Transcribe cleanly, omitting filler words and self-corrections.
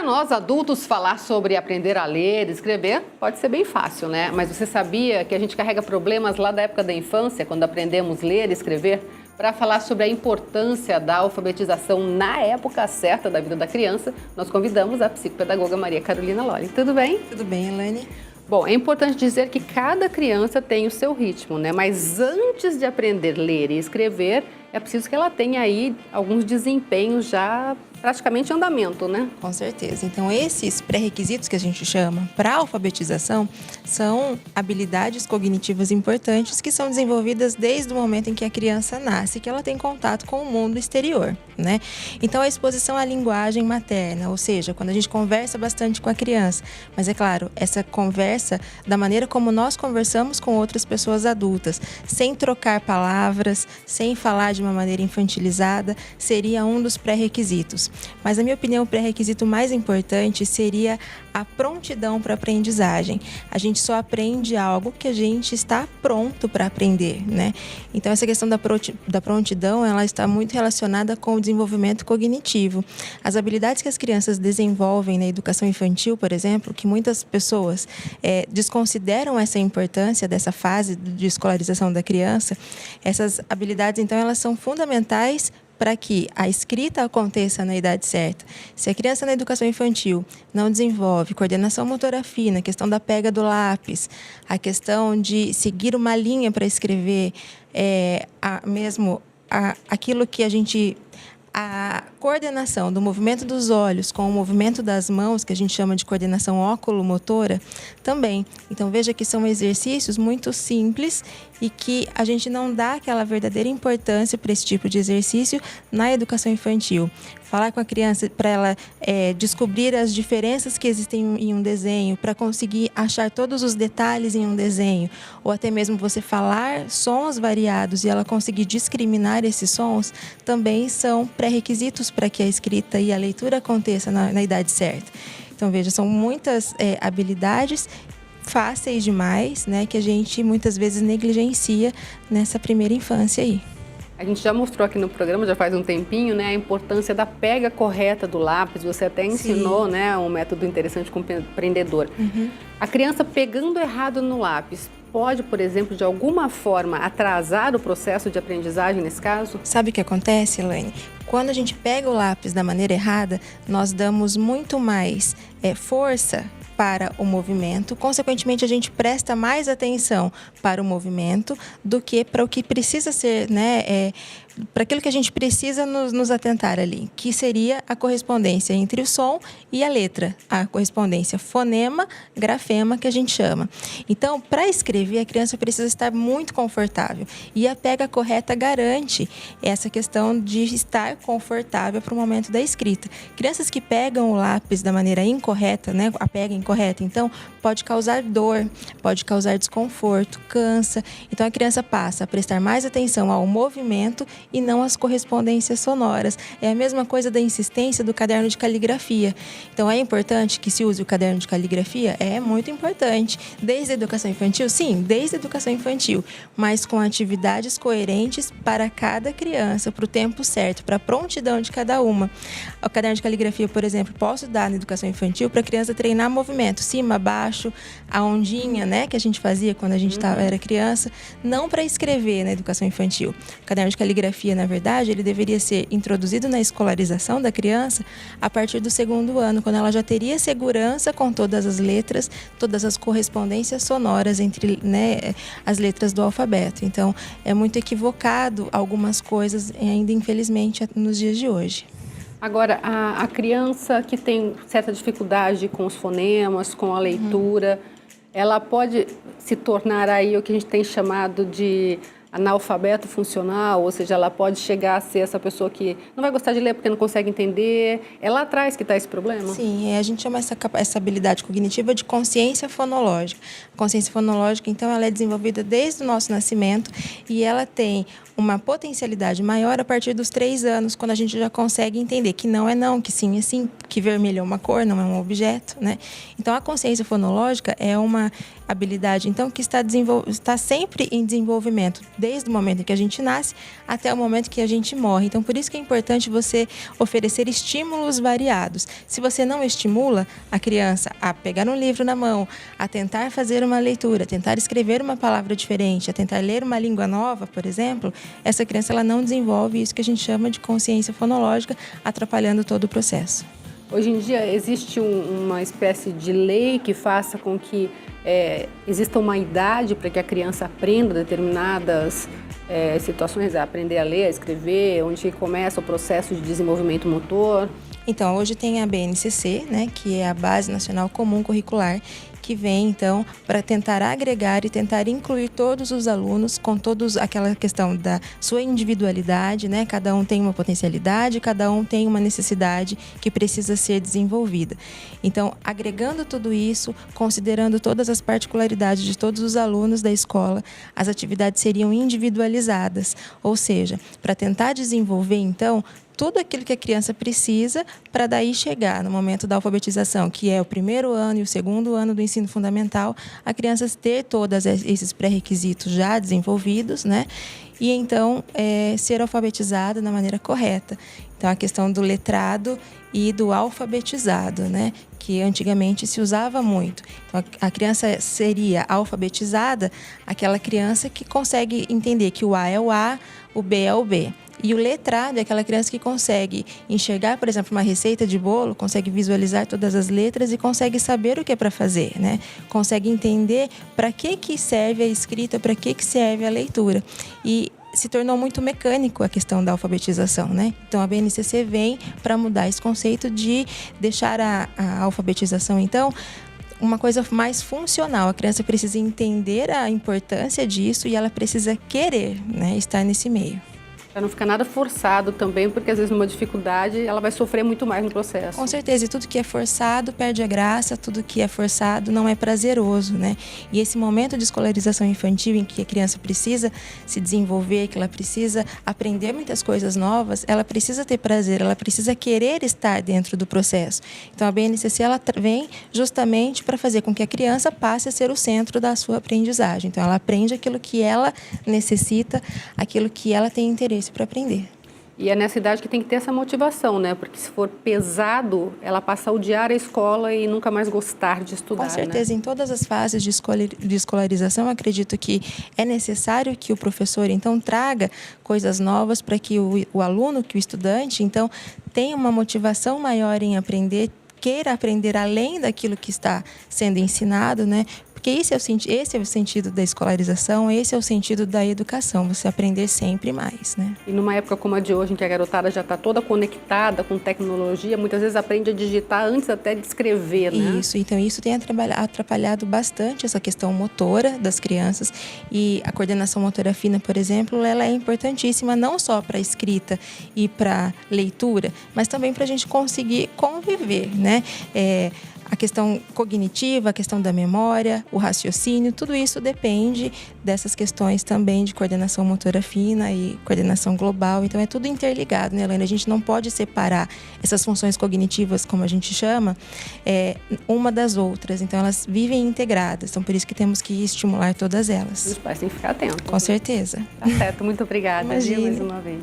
nós, adultos, falar sobre aprender a ler, escrever, pode ser bem fácil, né? Mas você sabia que a gente carrega problemas lá da época da infância, quando aprendemos a ler e escrever? Para falar sobre a importância da alfabetização na época certa da vida da criança, nós convidamos a psicopedagoga Maria Carolina Lolli. Tudo bem? Tudo bem, Elaine? Bom, é importante dizer que cada criança tem o seu ritmo, né? Mas antes de aprender a ler e escrever, é preciso que ela tenha aí alguns desempenhos já praticamente em andamento, né? Com certeza. Então, esses pré-requisitos que a gente chama para a alfabetização são habilidades cognitivas importantes que são desenvolvidas desde o momento em que a criança nasce, que ela tem contato com o mundo exterior, né? Então, a exposição à linguagem materna, ou seja, quando a gente conversa bastante com a criança, mas é claro, essa conversa da maneira como nós conversamos com outras pessoas adultas, sem trocar palavras, sem falar de uma maneira infantilizada, seria um dos pré-requisitos. Mas, na minha opinião, o pré-requisito mais importante seria a prontidão para a aprendizagem. A gente só aprende algo que a gente está pronto para aprender, né? Então, essa questão da prontidão, ela está muito relacionada com o desenvolvimento cognitivo. As habilidades que as crianças desenvolvem na educação infantil, por exemplo, que muitas pessoas desconsideram essa importância dessa fase de escolarização da criança, essas habilidades, então, elas são fundamentais para que a escrita aconteça na idade certa. Se a criança na educação infantil não desenvolve coordenação motora fina, a questão da pega do lápis, a questão de seguir uma linha para escrever, aquilo que a coordenação do movimento dos olhos com o movimento das mãos, que a gente chama de coordenação óculo-motora, também. Então, veja que são exercícios muito simples e que a gente não dá aquela verdadeira importância para esse tipo de exercício na educação infantil. Falar com a criança para ela descobrir as diferenças que existem em um desenho, para conseguir achar todos os detalhes em um desenho, ou até mesmo você falar sons variados e ela conseguir discriminar esses sons, também são pré-requisitos para que a escrita e a leitura aconteça na idade certa. Então, veja, são muitas habilidades fáceis demais, né, que a gente muitas vezes negligencia nessa primeira infância aí. A gente já mostrou aqui no programa, já faz um tempinho, né, a importância da pega correta do lápis. Você até ensinou, Sim, né, um método interessante com o empreendedor. Uhum. A criança pegando errado no lápis pode, por exemplo, de alguma forma atrasar o processo de aprendizagem nesse caso? Sabe o que acontece, Elaine? Quando a gente pega o lápis da maneira errada, nós damos muito mais força para o movimento, consequentemente a gente presta mais atenção para o movimento do que para o que precisa ser, né, para aquilo que a gente precisa nos atentar ali, que seria a correspondência entre o som e a letra, a correspondência fonema-grafema que a gente chama. Então, para escrever, a criança precisa estar muito confortável e a pega correta garante essa questão de estar confortável para o momento da escrita. Crianças que pegam o lápis da maneira incorreta, né, a pega incorreta, então, pode causar dor, pode causar desconforto, cansa. Então, a criança passa a prestar mais atenção ao movimento e não às correspondências sonoras. É a mesma coisa da insistência do caderno de caligrafia. Então, é importante que se use o caderno de caligrafia? É muito importante. Desde a educação infantil? Sim, desde a educação infantil, mas com atividades coerentes para cada criança, para o tempo certo, para a prontidão de cada uma. O caderno de caligrafia, por exemplo, posso dar na educação infantil para a criança treinar movimento, cima, baixo, a ondinha, né, que a gente fazia quando a gente era criança, não para escrever na educação infantil. O caderno de caligrafia, na verdade, ele deveria ser introduzido na escolarização da criança a partir do 2º ano, quando ela já teria segurança com todas as letras, todas as correspondências sonoras entre, né, as letras do alfabeto. Então, é muito equivocado algumas coisas ainda, infelizmente, nos dias de hoje. Agora, a criança que tem certa dificuldade com os fonemas, com a leitura, ela pode se tornar aí o que a gente tem chamado de analfabeto funcional, ou seja, ela pode chegar a ser essa pessoa que não vai gostar de ler porque não consegue entender. É lá atrás que está esse problema? Sim, a gente chama essa habilidade cognitiva de consciência fonológica. A consciência fonológica, então, ela é desenvolvida desde o nosso nascimento e ela tem uma potencialidade maior a partir dos 3 anos, quando a gente já consegue entender que não é não, que sim é sim, que vermelho é uma cor, não é um objeto, né? Então, a consciência fonológica é uma habilidade, então, que está sempre em desenvolvimento desde o momento em que a gente nasce até o momento que a gente morre. Então, por isso que é importante você oferecer estímulos variados. Se você não estimula a criança a pegar um livro na mão, a tentar fazer uma leitura, a tentar escrever uma palavra diferente, a tentar ler uma língua nova, por exemplo, essa criança ela não desenvolve isso que a gente chama de consciência fonológica, atrapalhando todo o processo. Hoje em dia existe uma espécie de lei que faça com que exista uma idade para que a criança aprenda determinadas situações, a aprender a ler, a escrever, onde começa o processo de desenvolvimento motor. Então, hoje tem a BNCC, né, que é a Base Nacional Comum Curricular, que vem, então, para tentar agregar e tentar incluir todos os alunos com todos aquela questão da sua individualidade, né? Cada um tem uma potencialidade, cada um tem uma necessidade que precisa ser desenvolvida. Então, agregando tudo isso, considerando todas as particularidades de todos os alunos da escola, as atividades seriam individualizadas, ou seja, para tentar desenvolver, então, tudo aquilo que a criança precisa para daí chegar no momento da alfabetização, que é o primeiro ano e o segundo ano do ensino fundamental, a criança ter todos esses pré-requisitos já desenvolvidos, né? E então ser alfabetizada da maneira correta. Então, a questão do letrado e do alfabetizado, né? Que antigamente se usava muito. Então, a criança seria alfabetizada, aquela criança que consegue entender que o A é o A, o B é o B. E o letrado é aquela criança que consegue enxergar, por exemplo, uma receita de bolo, consegue visualizar todas as letras e consegue saber o que é para fazer, né? Consegue entender para que serve a escrita, para que serve a leitura. E se tornou muito mecânico a questão da alfabetização, né? Então, a BNCC vem para mudar esse conceito de deixar a alfabetização, então, uma coisa mais funcional. A criança precisa entender a importância disso e ela precisa querer, né, estar nesse meio. Para não ficar nada forçado também, porque às vezes numa dificuldade ela vai sofrer muito mais no processo. Com certeza, e tudo que é forçado perde a graça, tudo que é forçado não é prazeroso, né? E esse momento de escolarização infantil em que a criança precisa se desenvolver, que ela precisa aprender muitas coisas novas, ela precisa ter prazer, ela precisa querer estar dentro do processo. Então, a BNCC ela vem justamente para fazer com que a criança passe a ser o centro da sua aprendizagem. Então, ela aprende aquilo que ela necessita, aquilo que ela tem interesse para aprender. E é nessa idade que tem que ter essa motivação, né? Porque se for pesado, ela passa a odiar a escola e nunca mais gostar de estudar, Com certeza, né? em todas as fases de escolarização, acredito que é necessário que o professor, então, traga coisas novas para que o aluno, que o estudante, então, tenha uma motivação maior em aprender, queira aprender além daquilo que está sendo ensinado, né? Porque esse é o sentido da escolarização, esse é o sentido da educação, você aprender sempre mais, né? E numa época como a de hoje, em que a garotada já está toda conectada com tecnologia, muitas vezes aprende a digitar antes até de escrever, né? Isso, então isso tem atrapalhado bastante essa questão motora das crianças, e a coordenação motora fina, por exemplo, ela é importantíssima não só para a escrita e para leitura, mas também para a gente conseguir conviver, né? A questão cognitiva, a questão da memória, o raciocínio, tudo isso depende dessas questões também de coordenação motora fina e coordenação global. Então, é tudo interligado, né, Elaine? A gente não pode separar essas funções cognitivas, como a gente chama, uma das outras. Então, elas vivem integradas. Então, por isso que temos que estimular todas elas. Os pais têm que ficar atentos. Com certeza. Tá certo. Muito obrigada, Imagina. Mais uma vez.